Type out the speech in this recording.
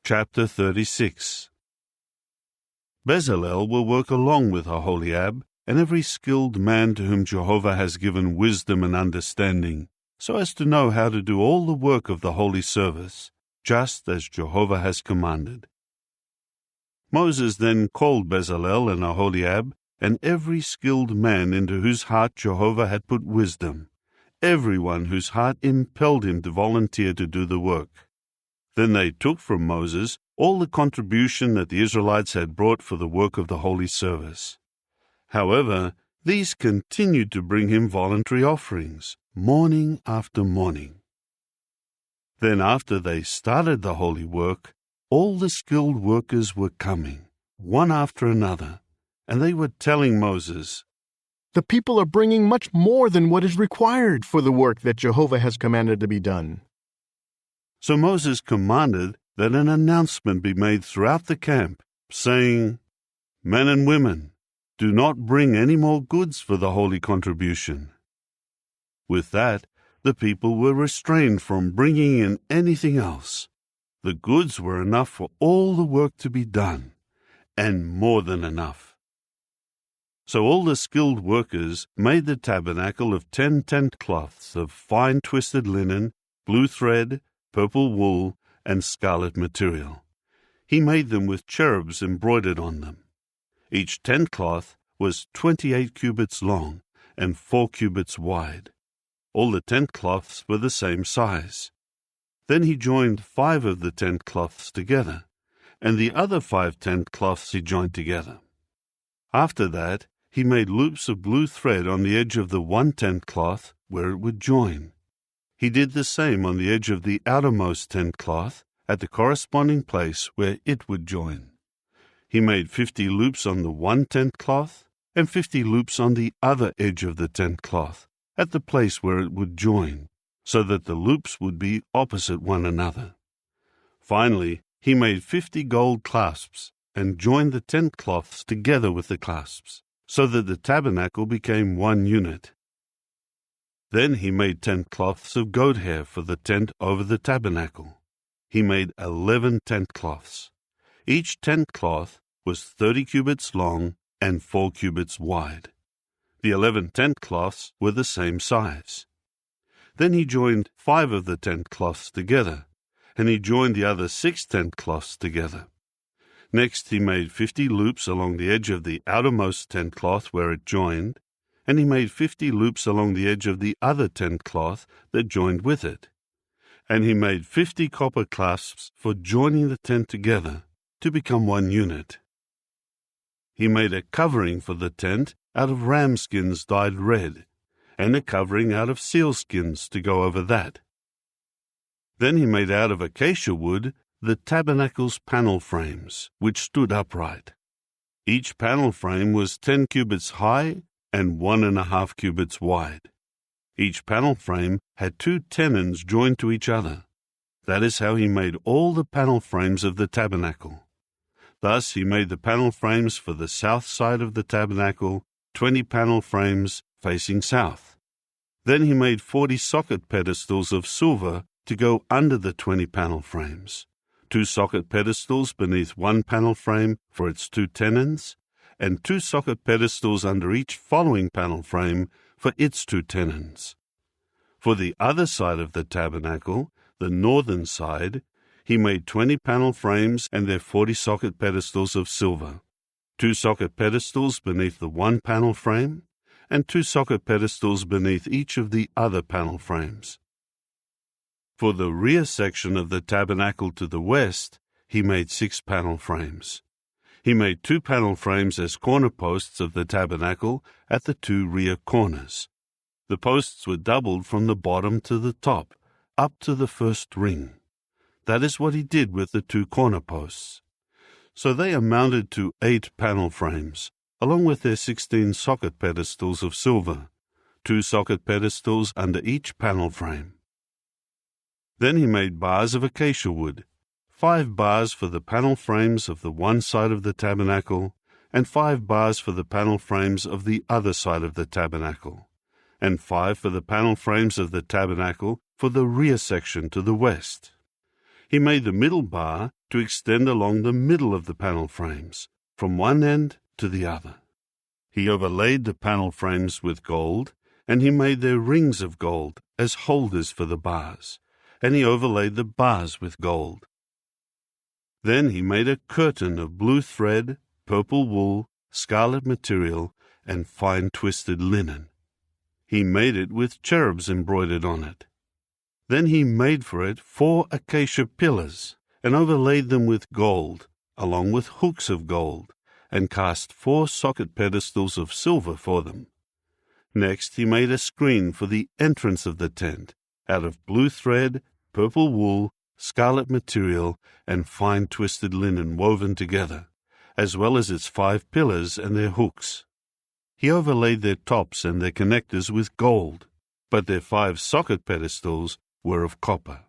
Chapter 36. Bezalel will work along with Aholiab and every skilled man to whom Jehovah has given wisdom and understanding, so as to know how to do all the work of the holy service, just as Jehovah has commanded. Moses then called Bezalel and Aholiab and every skilled man into whose heart Jehovah had put wisdom, everyone whose heart impelled him to volunteer to do the work. Then they took from Moses all the contribution that the Israelites had brought for the work of the holy service. However, these continued to bring him voluntary offerings, morning after morning. Then after they started the holy work, all the skilled workers were coming, one after another, and they were telling Moses, "The people are bringing much more than what is required for the work that Jehovah has commanded to be done." So Moses commanded that an announcement be made throughout the camp, saying, "Men and women, do not bring any more goods for the holy contribution." With that, the people were restrained from bringing in anything else. The goods were enough for all the work to be done, and more than enough. So all the skilled workers made the tabernacle of 10 tent cloths of fine twisted linen, blue thread, purple wool, and scarlet material. He made them with cherubs embroidered on them. Each tent cloth was 28 cubits long and 4 cubits wide. All the tent cloths were the same size. Then he joined 5 of the tent cloths together, and the other 5 tent cloths he joined together. After that, he made loops of blue thread on the edge of the one tent cloth where it would join. He did the same on the edge of the outermost tent cloth at the corresponding place where it would join. He made 50 loops on the one tent cloth and 50 loops on the other edge of the tent cloth at the place where it would join, so that the loops would be opposite one another. Finally, he made 50 gold clasps and joined the tent cloths together with the clasps, so that the tabernacle became one unit. Then he made tent cloths of goat hair for the tent over the tabernacle. He made 11 tent cloths. Each tent cloth was 30 cubits long and 4 cubits wide. The 11 tent cloths were the same size. Then he joined 5 of the tent cloths together, and he joined the other 6 tent cloths together. Next he made 50 loops along the edge of the outermost tent cloth where it joined, and he made 50 loops along the edge of the other tent cloth that joined with it. And he made 50 copper clasps for joining the tent together to become one unit. He made a covering for the tent out of ram skins dyed red, and a covering out of seal skins to go over that. Then he made out of acacia wood the tabernacle's panel frames, which stood upright. Each panel frame was 10 cubits high and 1.5 cubits wide. Each panel frame had 2 tenons joined to each other. That is how he made all the panel frames of the tabernacle. Thus he made the panel frames for the south side of the tabernacle, 20 panel frames facing south. Then he made 40 socket pedestals of silver to go under the 20 panel frames, 2 socket pedestals beneath one panel frame for its 2 tenons, and 2 socket pedestals under each following panel frame for its 2 tenons. For the other side of the tabernacle, the northern side, he made 20 panel frames and their 40 socket pedestals of silver, 2 socket pedestals beneath the one panel frame, and 2 socket pedestals beneath each of the other panel frames. For the rear section of the tabernacle to the west, he made 6 panel frames. He made 2 panel frames as corner posts of the tabernacle at the 2 rear corners. The posts were doubled from the bottom to the top, up to the first ring. That is what he did with the 2 corner posts. So they amounted to 8 panel frames, along with their 16 socket pedestals of silver, 2 socket pedestals under each panel frame. Then he made bars of acacia wood, 5 bars for the panel frames of the one side of the tabernacle, and 5 bars for the panel frames of the other side of the tabernacle, and 5 for the panel frames of the tabernacle for the rear section to the west. He made the middle bar to extend along the middle of the panel frames, from one end to the other. He overlaid the panel frames with gold, and he made their rings of gold as holders for the bars, and he overlaid the bars with gold. Then he made a curtain of blue thread, purple wool, scarlet material, and fine twisted linen. He made it with cherubs embroidered on it. Then he made for it 4 acacia pillars, and overlaid them with gold, along with hooks of gold, and cast 4 socket pedestals of silver for them. Next he made a screen for the entrance of the tent, out of blue thread, purple wool, scarlet material, and fine twisted linen woven together, as well as its 5 pillars and their hooks. He overlaid their tops and their connectors with gold, but their 5 socket pedestals were of copper.